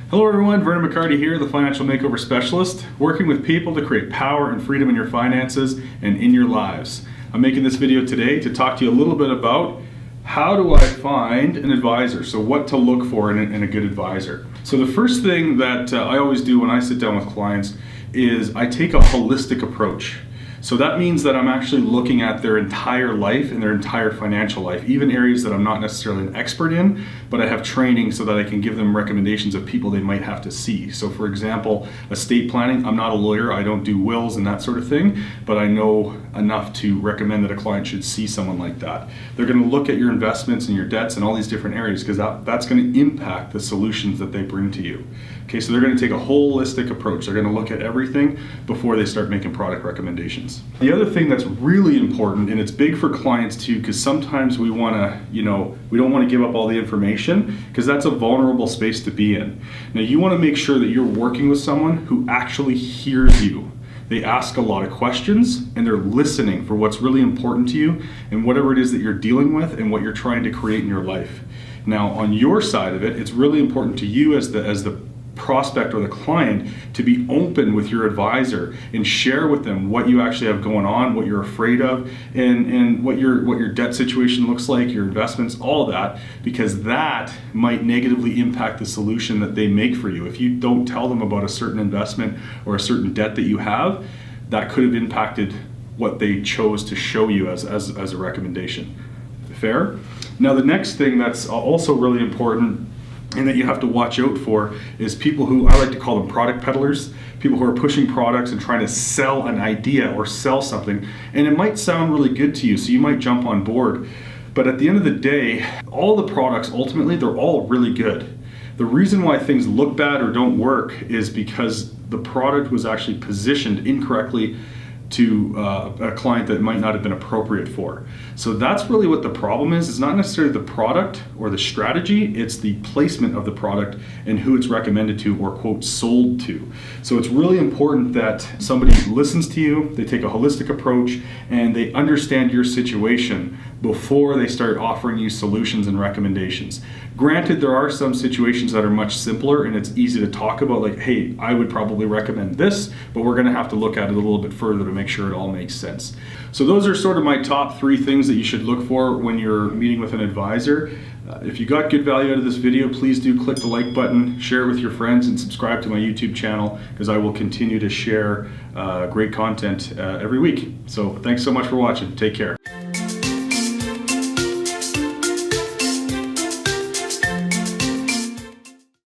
Hello everyone, Vernon McCarty here, the Financial Makeover Specialist, working with people to create power and freedom in your finances and in your lives. I'm making this video today to talk to you a little bit about how do I find an advisor, so what to look for in a good advisor. So the first thing that I always do when I sit down with clients is I take a holistic approach. So that means that I'm actually looking at their entire life and their entire financial life, even areas that I'm not necessarily an expert in, but I have training so that I can give them recommendations of people they might have to see. So for example, estate planning, I'm not a lawyer, I don't do wills and that sort of thing, but I know enough to recommend that a client should see someone like that. They're going to look at your investments and your debts and all these different areas because that's going to impact the solutions that they bring to you. Okay, so they're going to take a holistic approach. They're going to look at everything before they start making product recommendations. The other thing that's really important, and it's big for clients too, because sometimes we want to, we don't want to give up all the information because that's a vulnerable space to be in. Now you want to make sure that you're working with someone who actually hears you. They ask a lot of questions and they're listening for what's really important to you and whatever it is that you're dealing with and what you're trying to create in your life. Now on your side of it, it's really important to you as the prospect or the client to be open with your advisor and share with them what you actually have going on, what you're afraid of, and what your debt situation looks like, your investments, all of that, because that might negatively impact the solution that they make for you. If you don't tell them about a certain investment or a certain debt that you have, that could have impacted what they chose to show you as a recommendation. Fair? Now the next thing that's also really important and that you have to watch out for is people who, I like to call them product peddlers, people who are pushing products and trying to sell an idea or sell something. And it might sound really good to you, so you might jump on board. But at the end of the day, all the products, ultimately, they're all really good. The reason why things look bad or don't work is because the product was actually positioned incorrectly to a client that might not have been appropriate for. So that's really what the problem is. It's not necessarily the product or the strategy, it's the placement of the product and who it's recommended to or quote sold to. So it's really important that somebody listens to you, they take a holistic approach, and they understand your situation before they start offering you solutions and recommendations. Granted, there are some situations that are much simpler and it's easy to talk about, like, hey, I would probably recommend this, but we're gonna have to look at it a little bit further to make sure it all makes sense. So those are sort of my top 3 things that you should look for when you're meeting with an advisor. If you got good value out of this video, please do click the like button, share it with your friends, and subscribe to my YouTube channel because I will continue to share great content every week. So thanks so much for watching. Take care.